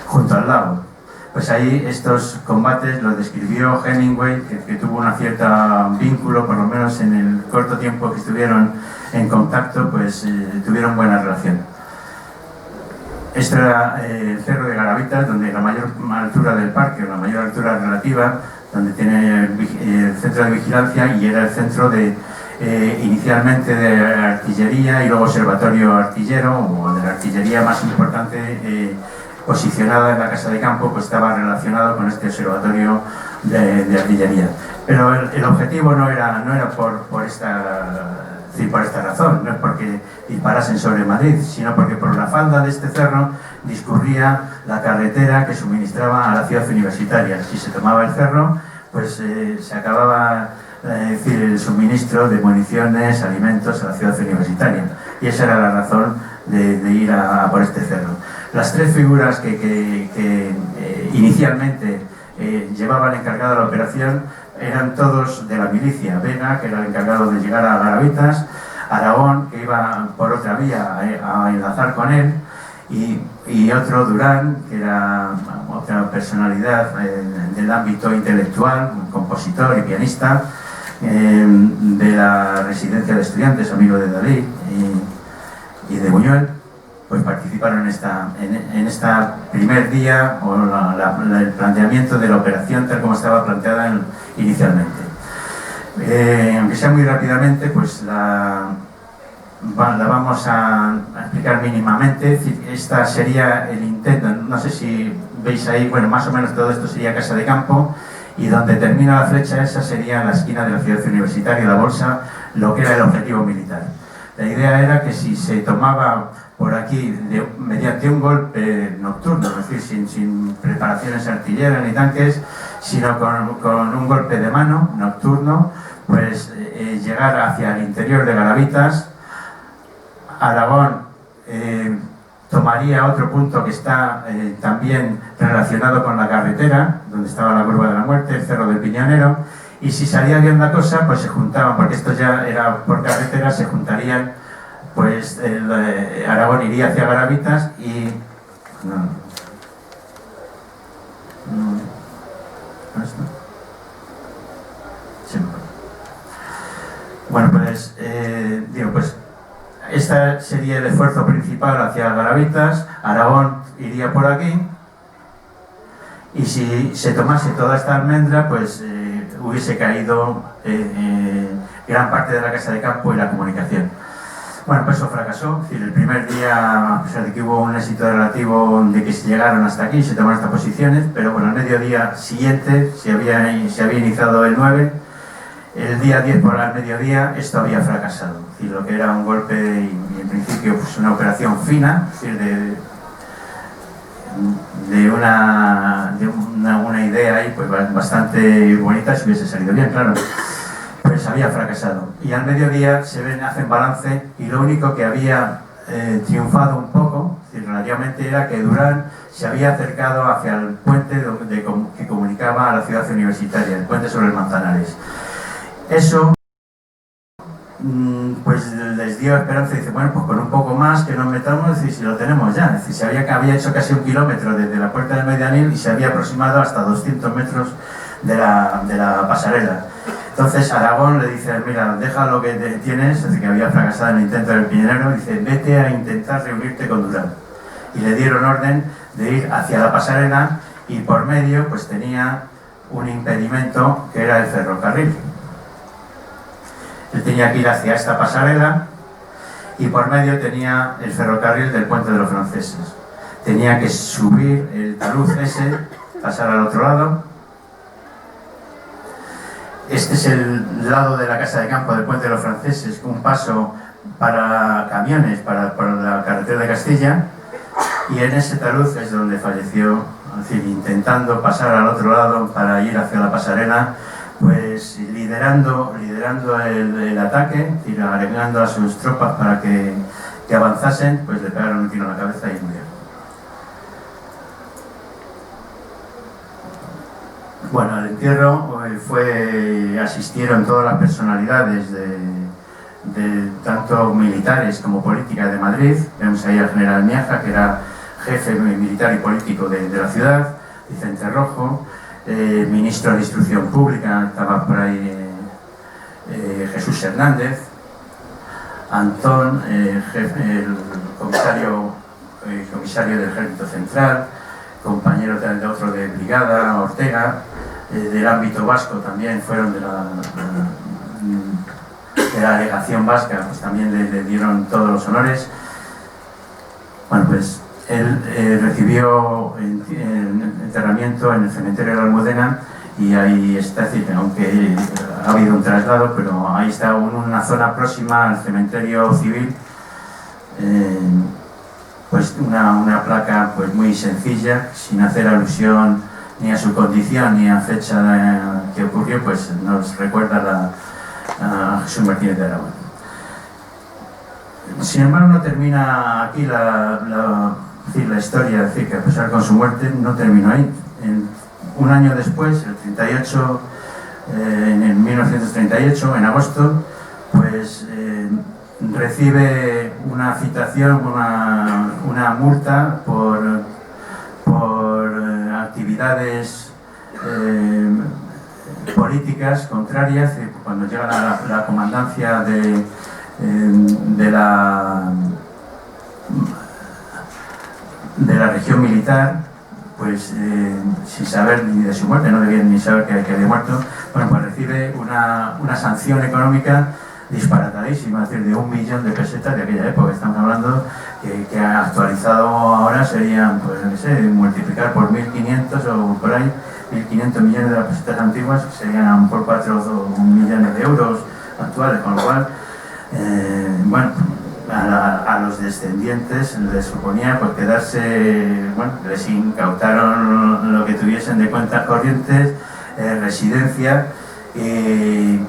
junto al lago. Pues ahí estos combates los describió Hemingway, que tuvo una cierta vínculo, por lo menos en el corto tiempo que estuvieron en contacto, pues tuvieron buena relación. Este era el cerro de Garavitas, donde la mayor altura del parque, o la mayor altura relativa, donde tiene el centro de vigilancia, y era el centro inicialmente de artillería y luego observatorio artillero, o de la artillería más importante, posicionada en la casa de campo, pues estaba relacionado con este observatorio de artillería. Pero el objetivo no era por esta razón, no es porque disparasen sobre Madrid, sino porque por la falda de este cerro discurría la carretera que suministraba a la ciudad universitaria. Si se tomaba el cerro, pues se acababa el suministro de municiones, alimentos a la ciudad universitaria, y esa era la razón de ir por este cerro. Las tres figuras que inicialmente llevaban encargada la operación eran todos de la milicia. Vega, que era el encargado de llegar a Garavitas; Aragón, que iba por otra vía a enlazar con él; y otro, Durán, que era otra personalidad del ámbito intelectual, un compositor y pianista, de la residencia de estudiantes, amigo de Dalí y de Buñuel. Pues participaron en esta primer día, o el planteamiento de la operación tal como estaba planteada inicialmente. Aunque sea muy rápidamente, pues la vamos a explicar mínimamente. Es decir, esta sería el intento, no sé si veis ahí, bueno, más o menos todo esto sería casa de campo, y donde termina la flecha esa sería la esquina de la ciudad universitaria, la bolsa, lo que era el objetivo militar. La idea era que si se tomaba por aquí mediante un golpe nocturno, es decir, sin preparaciones artilleras ni tanques, sino con un golpe de mano nocturno, pues llegar hacia el interior de Garavitas. Aragón tomaría otro punto que está también relacionado con la carretera, donde estaba la curva de la muerte, el Cerro del Piñonero, y si salía bien la cosa, pues se juntaban, porque esto ya era por carretera, se juntarían, pues Aragón iría hacia Garavitas y... Bueno, pues digo, pues este sería el esfuerzo principal hacia Garavitas. Aragón iría por aquí, y si se tomase toda esta almendra, pues hubiese caído gran parte de la casa de campo y la comunicación. Bueno, pues eso fracasó. Es decir, el primer día, a pesar de que hubo un éxito relativo de que se llegaron hasta aquí, se tomaron estas posiciones, pero bueno, al mediodía siguiente se había iniciado el 9, el día 10 por el mediodía esto había fracasado. Es decir, lo que era un golpe y en principio pues una operación fina, es decir, de una idea ahí pues bastante bonita, si hubiese salido bien, claro, pues había fracasado. Y al mediodía hacen balance, y lo único que había triunfado un poco, es decir, relativamente, era que Durán se había acercado hacia el puente que comunicaba a la ciudad universitaria, el puente sobre el Manzanares. Eso pues les dio esperanza, y dice, bueno, pues con un poco más que nos metamos, es decir, si lo tenemos ya. Es decir, había hecho casi 1 kilómetro desde la puerta del Medianil y se había aproximado hasta 200 metros de la pasarela. Entonces Aragón le dice, mira, deja lo que tienes, es decir, que había fracasado en el intento del Piñonero, dice, vete a intentar reunirte con Durán. Y le dieron orden de ir hacia la pasarela, y por medio pues tenía un impedimento que era el ferrocarril. Él tenía que ir hacia esta pasarela, y por medio tenía el ferrocarril del Puente de los Franceses. Tenía que subir el talud ese, pasar al otro lado. Este es el lado de la casa de campo del Puente de los Franceses, un paso para camiones por la carretera de Castilla, y en ese talud es donde falleció, es decir, intentando pasar al otro lado para ir hacia la pasarela, pues liderando el ataque, arengando a sus tropas para que avanzasen, pues le pegaron un tiro en la cabeza y murió. Bueno, al entierro asistieron todas las personalidades de tanto militares como políticas de Madrid. Vemos ahí al general Miaja, que era jefe militar y político de la ciudad, Vicente Rojo, ministro de Instrucción Pública, estaba por ahí Jesús Hernández, Antón, el comisario del Ejército Central, compañeros de otro de brigada, Ortega, del ámbito vasco también fueron de la delegación vasca, pues también le dieron todos los honores. Bueno, pues él recibió enterramiento en el cementerio de la Almudena, y ahí está, es decir, aunque ha habido un traslado, pero ahí está una zona próxima al cementerio civil, pues una placa pues muy sencilla, sin hacer alusión ni a su condición ni a fecha que ocurrió, pues nos recuerda a Jesús Martínez de Aragón. Sin embargo, no termina aquí la historia, es decir, que a pesar con su muerte no terminó ahí. Un año después, en 1938, en agosto, pues recibe una citación, una multa por actividades políticas contrarias. Cuando llega la comandancia de la región militar, pues sin saber ni de su muerte, no debían ni saber que había muerto, bueno, pues recibe una sanción económica disparatadísima, es decir, de 1 millón de pesetas de aquella época. Estamos hablando que actualizado ahora serían, pues no sé, multiplicar por 1.500 o por ahí, 1.500 millones de las pesetas antiguas, serían por 4 millones de euros actuales, con lo cual, bueno, a los descendientes les suponía pues quedarse, bueno, les incautaron lo que tuviesen de cuentas corrientes, residencia, y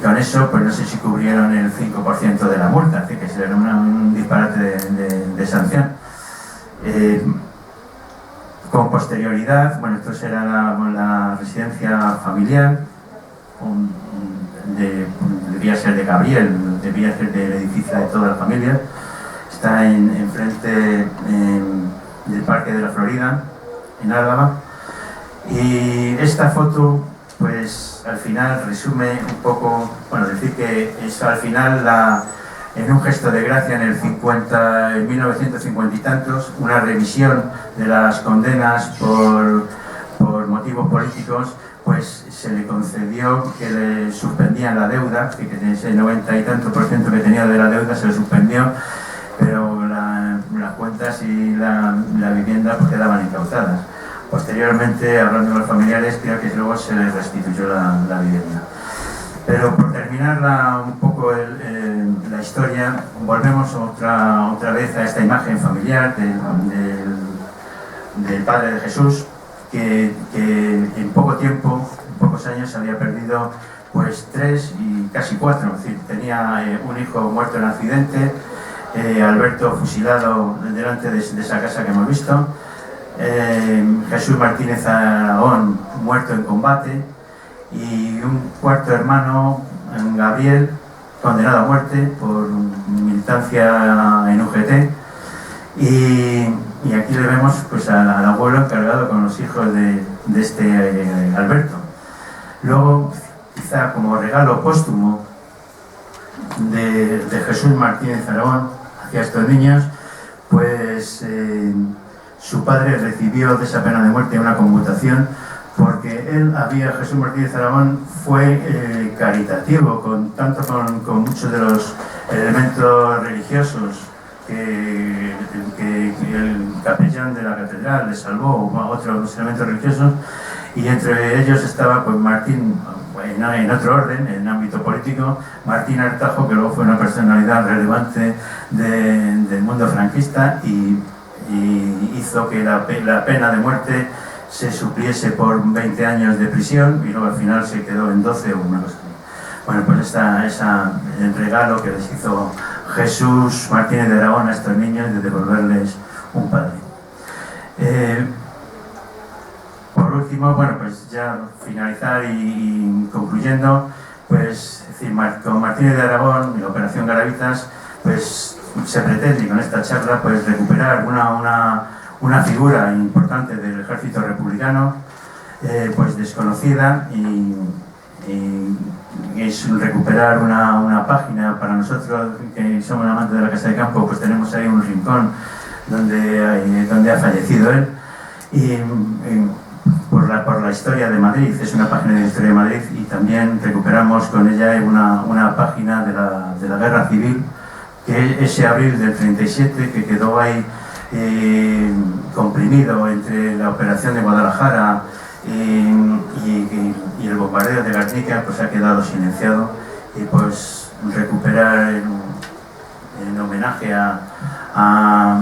con eso pues no sé si cubrieron el 5% de la multa, así que era un disparate de sanción. Con posterioridad, bueno, esto será la residencia familiar, debía ser de Gabriel, debía ser del edificio de toda la familia. Está enfrente del Parque de la Florida, en Álava. Y esta foto, pues al final resume un poco, bueno, decir que es al final en un gesto de gracia en 1950 y tantos, una revisión de las condenas por motivos políticos, pues se le concedió que le suspendían la deuda, que ese 90 y tanto % que tenía de la deuda se le suspendió, pero las cuentas y la vivienda pues quedaban incautadas. Posteriormente, hablando con los familiares, creo que luego se les restituyó la vivienda. Pero por terminar un poco la historia, volvemos otra vez a esta imagen familiar del Padre de Jesús, que en poco tiempo, en pocos años, había perdido pues 3 y casi 4. Es decir, tenía un hijo muerto en accidente, Alberto fusilado delante de esa casa que hemos visto, Jesús Martínez Aragón muerto en combate, y un cuarto hermano, Gabriel, condenado a muerte por militancia en UGT. Y aquí le vemos pues al abuelo encargado con los hijos de este Alberto. Luego, quizá como regalo póstumo de Jesús Martínez Aragón hacia estos niños, pues su padre recibió de esa pena de muerte una conmutación porque Jesús Martínez de Aragón fue caritativo, tanto con muchos de los elementos religiosos que el capellán de la catedral le salvó, otros elementos religiosos, y entre ellos estaba pues Martín, en otro orden, en el ámbito político, Martín Artajo, que luego fue una personalidad relevante del mundo franquista y hizo que la pena de muerte se supliese por 20 años de prisión y luego al final se quedó en 12 o una cosa así. Bueno, pues el regalo que les hizo Jesús Martínez de Aragón a estos niños de devolverles un padre. Por último, bueno, pues ya finalizar y concluyendo, pues es decir, con Martínez de Aragón y la Operación Garavitas, pues se pretende con esta charla pues recuperar una figura importante del ejército republicano, pues desconocida, y es recuperar una página para nosotros que somos amantes de la Casa de Campo, pues tenemos ahí un rincón donde ha fallecido él, y por la historia de Madrid, es una página de la historia de Madrid, y también recuperamos con ella una página de la Guerra Civil, que ese abril del 37 que quedó ahí comprimido entre la operación de Guadalajara y el bombardeo de Guernica, pues ha quedado silenciado, y pues recuperar en homenaje a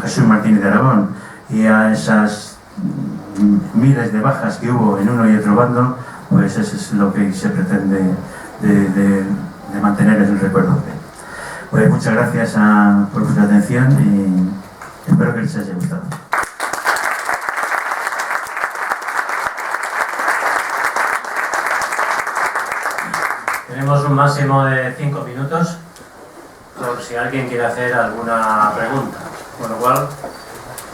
Jesús Martínez de Aragón y a esas miles de bajas que hubo en uno y otro bando, pues eso es lo que se pretende de mantener el recuerdo. Pues muchas gracias por vuestra atención y espero que les haya gustado. Tenemos un máximo de 5 minutos por si alguien quiere hacer alguna pregunta, con lo cual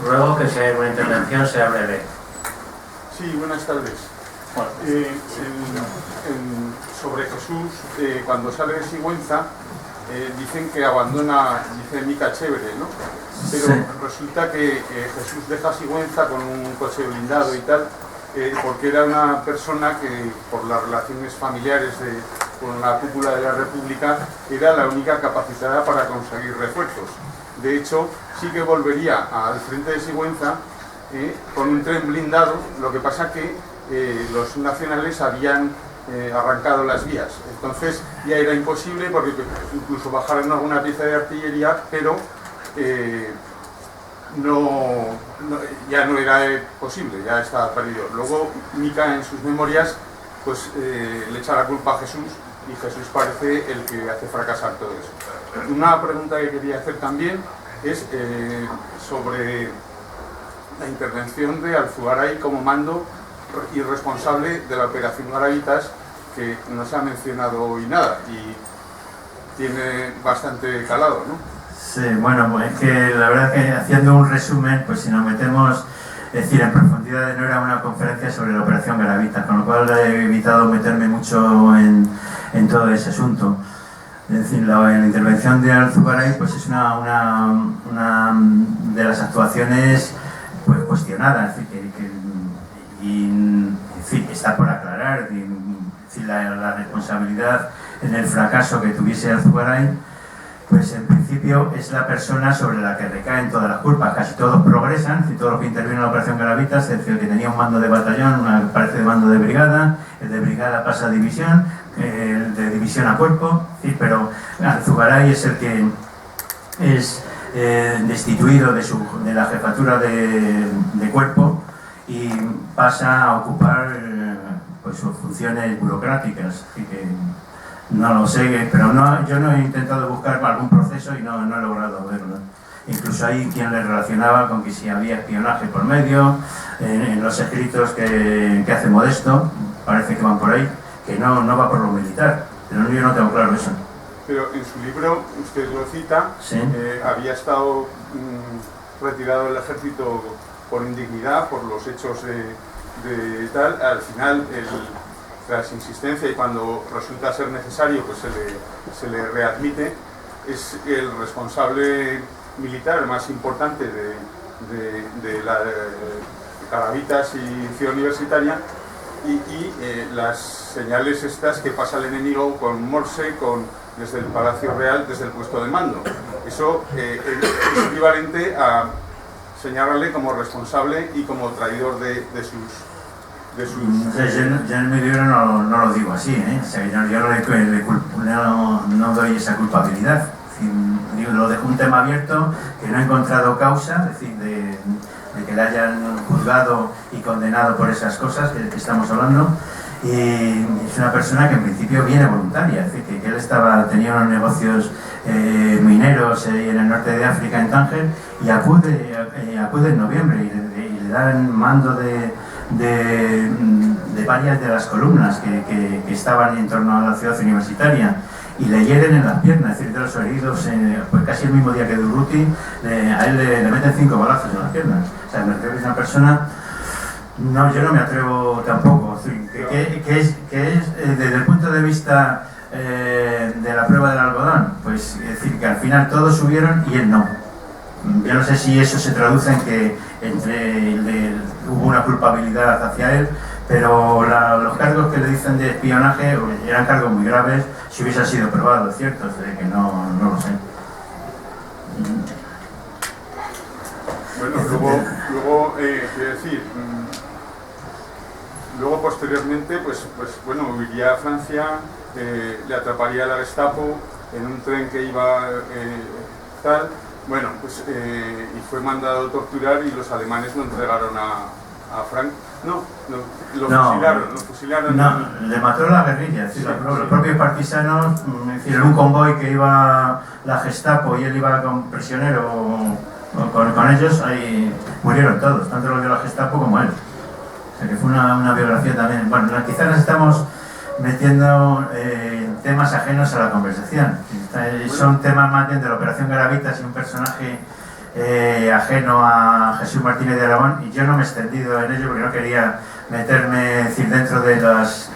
ruego que si hay una intervención sea breve. Sí, buenas tardes. Sobre Jesús, cuando sale de Sigüenza, dicen que abandona, dice Mica Chévere, ¿no? Pero sí, resulta que Jesús deja Sigüenza con un coche blindado y tal, porque era una persona que, por las relaciones familiares con la cúpula de la República, era la única capacitada para conseguir refuerzos. De hecho, sí que volvería al frente de Sigüenza con un tren blindado, lo que pasa que los nacionales habían arrancado las vías, entonces ya era imposible, porque incluso bajaron alguna pieza de artillería, pero ya no era posible, ya estaba perdido. Luego Mica en sus memorias pues le echa la culpa a Jesús, y Jesús parece el que hace fracasar todo eso. Una pregunta que quería hacer también es sobre la intervención de Alzugaray como mando y responsable de la Operación Garavitas, que no se ha mencionado hoy nada y tiene bastante calado, ¿no? Sí, bueno, pues es que la verdad que haciendo un resumen, pues si nos metemos, es decir, en profundidad, no era una conferencia sobre la Operación Garavitas, con lo cual he evitado meterme mucho en todo ese asunto. Es decir, la intervención de Alzugaray pues es una de las actuaciones pues cuestionadas, es decir, en fin, está por aclarar, la responsabilidad en el fracaso que tuviese Alzugaray, pues en principio es la persona sobre la que recaen todas las culpas. Casi todos progresan, y todos los que intervienen en la Operación Garavitas, es decir, el que tenía un mando de batallón parece de mando de brigada, el de brigada pasa a división, el de división a cuerpo, ¿sí? Pero Alzugaray es el que es destituido de la jefatura de cuerpo y pasa a ocupar pues sus funciones burocráticas. Así que no lo sé, pero yo no he intentado buscar algún proceso y no he logrado verlo. Incluso hay quien le relacionaba con que si había espionaje por medio, en los escritos que hace Modesto, parece que van por ahí, que no va por lo militar, pero yo no tengo claro eso. Pero en su libro, usted lo cita, ¿sí? Había estado retirado del ejército por indignidad, por los hechos de tal. Al final, tras insistencia y cuando resulta ser necesario, pues se le readmite. Es el responsable militar más importante Garavitas y Ciudad Universitaria, y las señales estas que pasa el enemigo con Morse, desde el Palacio Real, desde el puesto de mando. Eso es equivalente a señalarle como responsable y como traidor de sus... Yo en mi libro no lo digo así, ¿eh? O sea, yo no doy esa culpabilidad. Es decir, lo dejo un tema abierto, que no he encontrado causa, es decir, de que le hayan juzgado y condenado por esas cosas que estamos hablando. Y es una persona que en principio viene voluntaria, es decir, que él tenía unos negocios mineros en el norte de África, en Tánger, y acude en noviembre y le dan mando de varias de las columnas que estaban en torno a la ciudad universitaria, y le hieren en las piernas, es decir, de los heridos, pues casi el mismo día que Durruti, a él le meten 5 balazos en las piernas. O sea, me refiero que es una persona... No, yo no me atrevo tampoco, que es desde el punto de vista de la prueba del algodón, pues es decir, que al final todos subieron y él no. Yo no sé si eso se traduce en que hubo una culpabilidad hacia él, pero los cargos que le dicen de espionaje eran cargos muy graves si hubiesen sido probados, ¿cierto? De que no lo sé. Bueno, luego quiero decir, luego posteriormente, pues bueno, huiría a Francia, le atraparía la Gestapo en un tren que iba tal. Bueno, pues y fue mandado a torturar, y los alemanes lo entregaron a Frank. Lo fusilaron. No, le mató la guerrilla, es decir, los propios partisanos, es decir, en un convoy que iba la Gestapo y él iba con prisionero con ellos, ahí murieron todos, tanto los de la Gestapo como él. O sea que fue una biografía también. Bueno, quizás nos estamos metiendo temas ajenos a la conversación. Son temas más bien de la Operación Garavitas y un personaje ajeno a Jesús Martínez de Aragón, y yo no me he extendido en ello porque no quería meterme, decir, dentro de las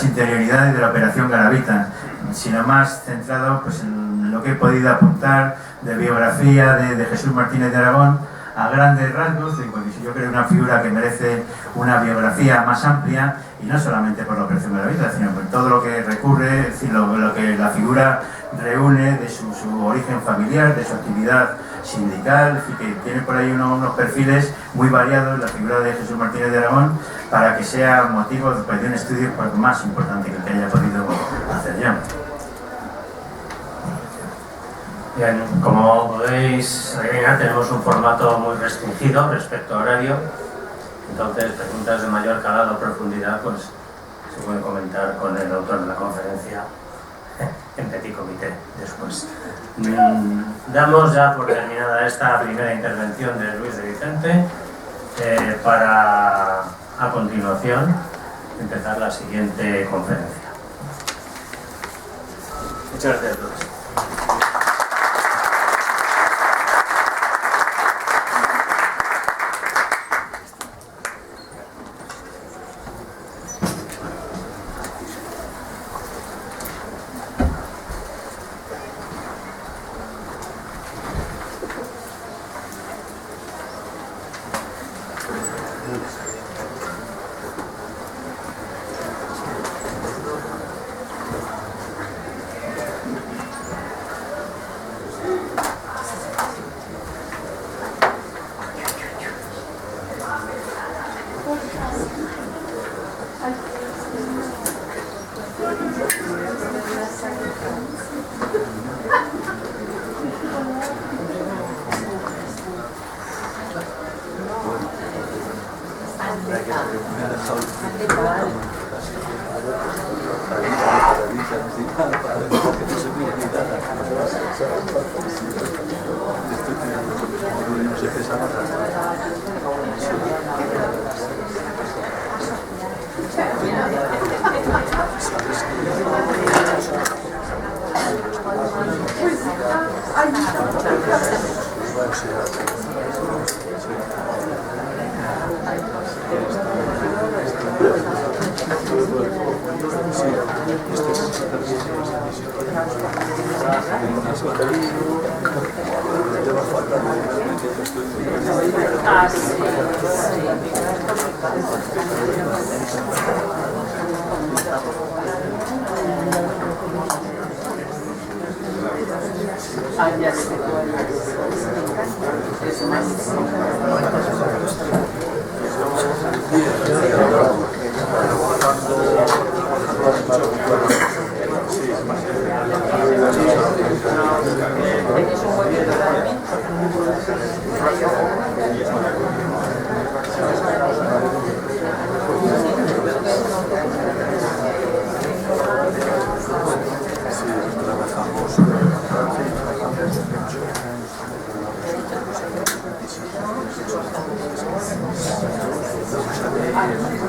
interioridades de la Operación Garavitas, sino más centrado pues, en lo que he podido apuntar de biografía de Jesús Martínez de Aragón a grandes rasgos, porque yo creo una figura que merece una biografía más amplia, y no solamente por la Operación Garavitas, sino por todo lo que recurre, es decir, lo que la figura reúne de su origen familiar, de su actividad sindical, es decir, que tiene por ahí unos perfiles muy variados, la figura de Jesús Martínez de Aragón, para que sea motivo de un estudio más importante que el que haya podido hacer yo. Bien, como podéis adivinar, tenemos un formato muy restringido respecto a horario, entonces preguntas de mayor calado o profundidad pues se pueden comentar con el autor de la conferencia en petit comité después. Damos ya por terminada esta primera intervención de Luis de Vicente para a continuación empezar la siguiente conferencia. Muchas gracias a todos. Gracias.